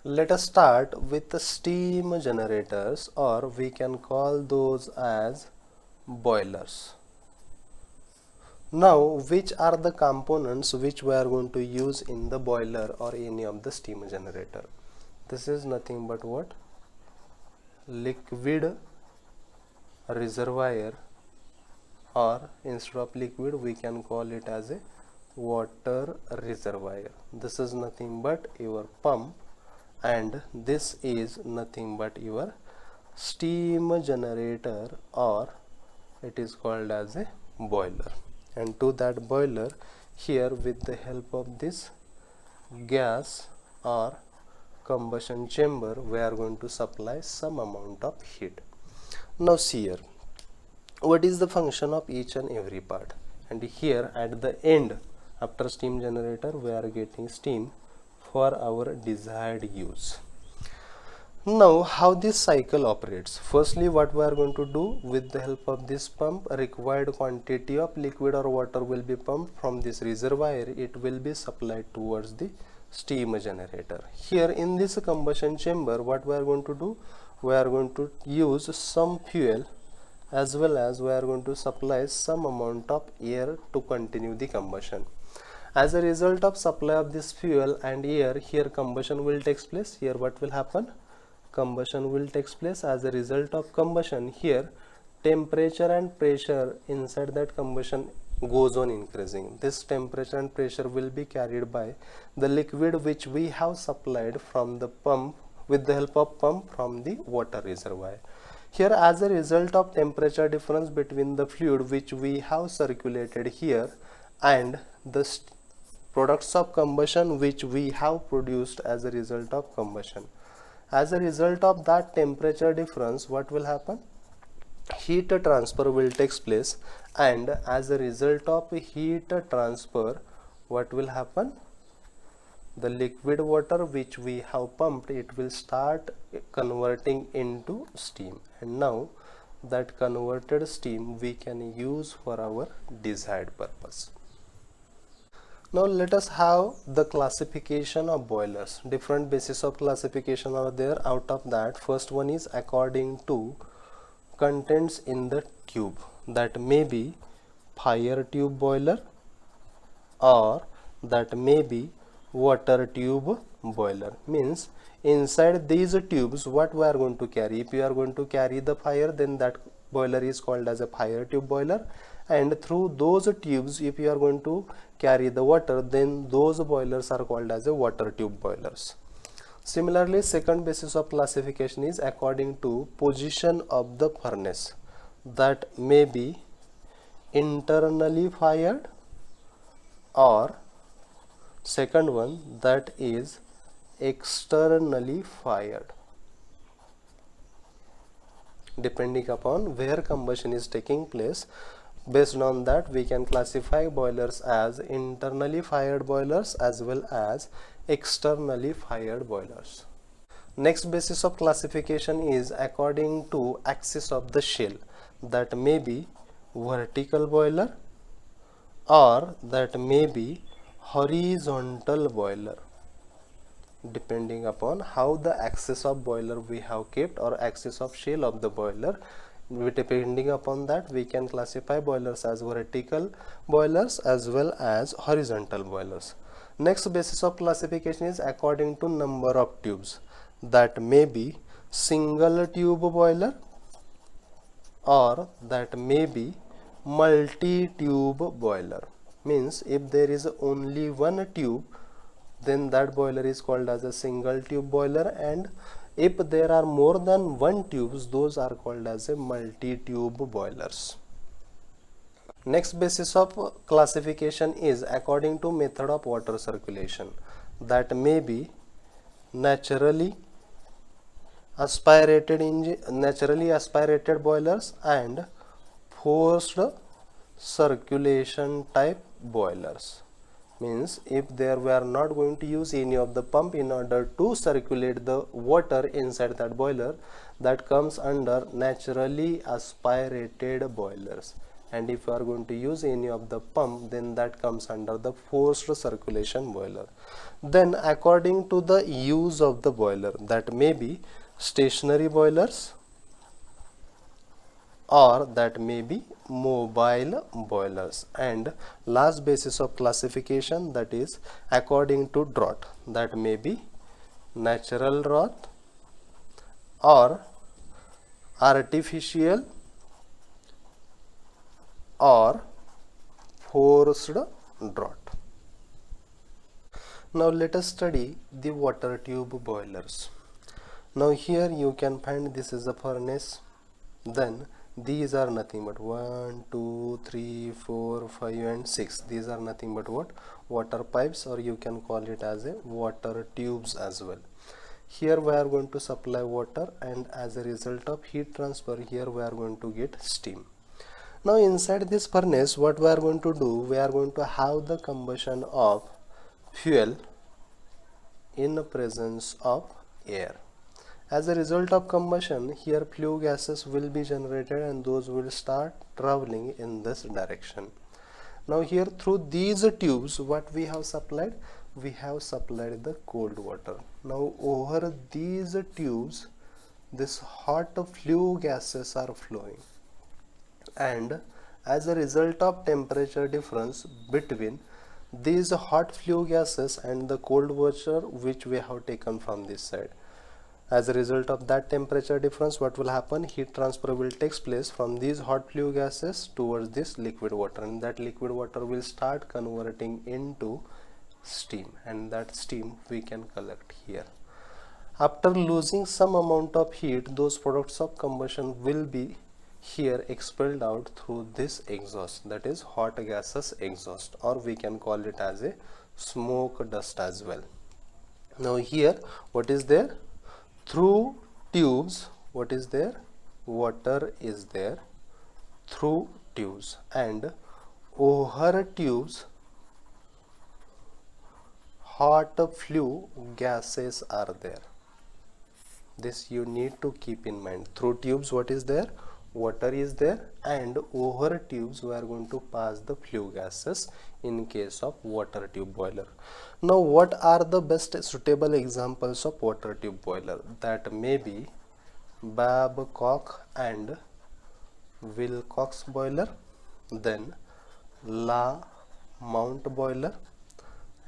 Let us start with the steam generators, or we can call those as boilers. Now, which are the components which we are going to use in the boiler or any of the steam generator? This is nothing but what? Liquid reservoir, or instead of liquid we can call it as a water reservoir. This is nothing but your pump, and this is nothing but your steam generator, or it is called as a boiler. And to that boiler, here with the help of this gas or combustion chamber, we are going to supply some amount of heat. Now see here, what is the function of each and every part? And here at the end, after steam generator, we are getting steam for our desired use. Now, how this cycle operates? Firstly, what we are going to do, with the help of this pump, a required quantity of liquid or water will be pumped from this reservoir. It will be supplied towards the steam generator. Here in this combustion chamber, what we are going to do, we are going to use some fuel, as well as we are going to supply some amount of air to continue the combustion. As a result of supply of this fuel and air, here combustion will take place. Here what will happen? Combustion will take place. As a result of combustion, here temperature and pressure inside that combustion goes on increasing. This temperature and pressure will be carried by the liquid which we have supplied from the pump, with the help of pump from the water reservoir. Here, as a result of temperature difference between the fluid which we have circulated here and the products of combustion which we have produced as a result of combustion, as a result of that temperature difference, what will happen? Heat transfer will take place, and as a result of heat transfer, what will happen? The liquid water which we have pumped, it will start converting into steam, and now that converted steam we can use for our desired purpose. Now let us have the classification of boilers. Different basis of classification are there. Out of that, first one is according to contents in the tube. That may be fire tube boiler, or that may be water tube boiler. Means inside these tubes, what we are going to carry? If you are going to carry the fire, then that boiler is called as a fire tube boiler, and through those tubes, if you are going to carry the water, then those boilers are called as a water tube boilers. Similarly, second basis of classification is according to position of the furnace. That may be internally fired, or second one, that is externally fired. Depending upon where combustion is taking place, based on that we can classify boilers as internally fired boilers as well as externally fired boilers. Next basis of classification is according to axis of the shell. That may be vertical boiler, or that may be horizontal boiler, depending upon how the axis of boiler we have kept, or axis of shell of the boiler. Depending upon that, we can classify boilers as vertical boilers as well as horizontal boilers. Next basis of classification is according to number of tubes. That may be single tube boiler, or that may be multi-tube boiler. Means if there is only one tube, then that boiler is called as a single tube boiler, and if there are more than one tubes, those are called as a multi-tube boilers. Next basis of classification is according to method of water circulation. That may be naturally aspirated boilers and forced circulation type boilers. Means if there we are not going to use any of the pump in order to circulate the water inside that boiler, that comes under naturally aspirated boilers. and if you are going to use any of the pump, then that comes under the forced circulation boiler. Then according to the use of the boiler, that may be stationary boilers or that may be mobile boilers. And last basis of classification, that is according to draught, that may be natural draught or artificial or forced draught. Now let us study the water tube boilers. Now here you can find this is a furnace, then these are nothing but 1, 2, 3, 4, 5 and 6. These are nothing but what? Water pipes, or you can call it as a water tubes as well. Here we are going to supply water, and as a result of heat transfer, here we are going to get steam. Now inside this furnace, what we are going to do, we are going to have the combustion of fuel in the presence of air. As a result of combustion, here flue gases will be generated and those will start traveling in this direction. Now here through these tubes, what we have supplied? We have supplied the cold water. Now over these tubes, this hot flue gases are flowing, and as a result of temperature difference between these hot flue gases and the cold water which we have taken from this side, as a result of that temperature difference, what will happen? Heat transfer will take place from these hot flue gases towards this liquid water, and that liquid water will start converting into steam, and that steam we can collect here. After losing some amount of heat, those products of combustion will be here expelled out through this exhaust, that is hot gases exhaust, or we can call it as a smoke dust as well. Now here what is there? Through tubes, what is there? Water is there through tubes, and over tubes hot flue gases are there. This you need to keep in mind. Through tubes what is there? Water is there, and over tubes we are going to pass the flue gases in case of water tube boiler. Now what are the best suitable examples of water tube boiler? That may be Babcock and Wilcox boiler, then Lamont boiler,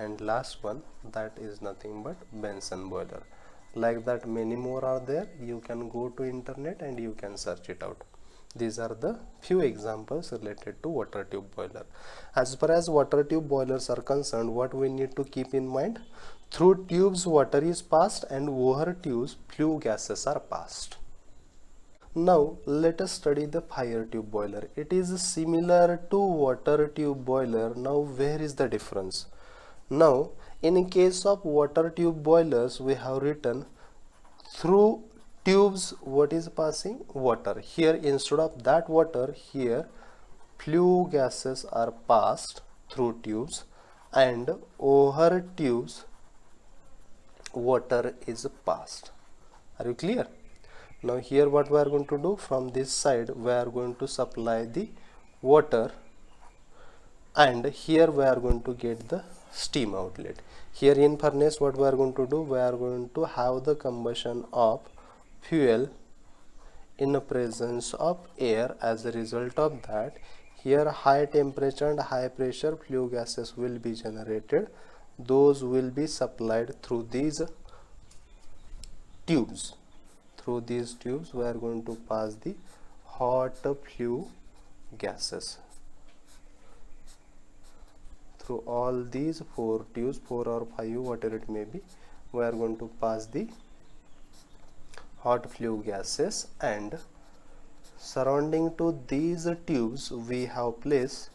and last one, that is nothing but Benson boiler. Like that many more are there. You can go to internet and you can search it out. These are the few examples related to water tube boiler. As far as water tube boilers are concerned, what we need to keep in mind? Through tubes water is passed, and over tubes flue gases are passed. Now let us study the fire tube boiler. It is similar to water tube boiler. Now where is the difference? Now in case of water tube boilers, we have written through tubes what is passing? Water. Here instead of that water, here flue gases are passed through tubes, and over tubes water is passed. Are you clear? Now here what we are going to do, from this side we are going to supply the water, and here we are going to get the steam outlet. Here in furnace what we are going to do, we are going to have the combustion of fuel in the presence of air. As a result of that, here high temperature and high pressure flue gases will be generated. Those will be supplied through these tubes. Through these tubes we are going to pass the hot flue gases. Through all these 4 tubes, 4 or 5 whatever it may be, we are going to pass the hot flue gases, and surrounding to these tubes we have placed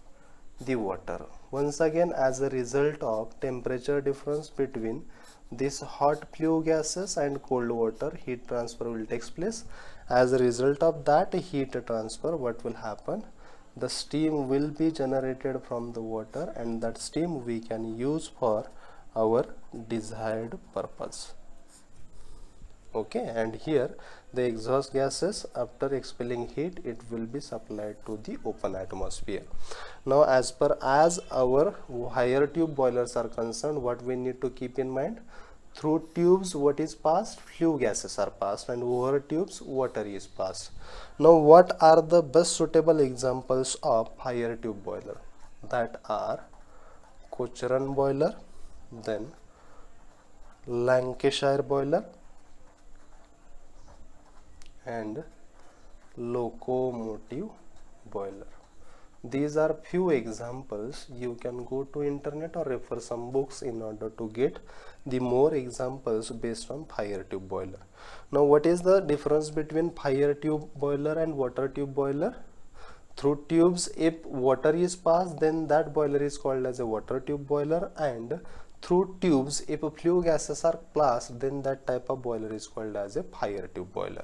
the water. Once again, as a result of temperature difference between this hot flue gases and cold water, heat transfer will take place. As a result of that heat transfer, what will happen? The steam will be generated from the water, and that steam we can use for our desired purpose. Okay, and here the exhaust gases, after expelling heat, it will be supplied to the open atmosphere. Now as our higher tube boilers are concerned, what we need to keep in mind, through tubes what is passed, flue gases are passed, and over tubes water is passed. Now what are the best suitable examples of higher tube boiler? That are Cochrane boiler, then Lancashire boiler, and locomotive boiler. These are few examples. You can go to internet or refer some books in order to get the more examples based on fire tube boiler. Now what is the difference between fire tube boiler and water tube boiler? Through tubes, if water is passed, then that boiler is called as a water tube boiler, and through tubes, if flue gases are passed, then that type of boiler is called as a fire tube boiler.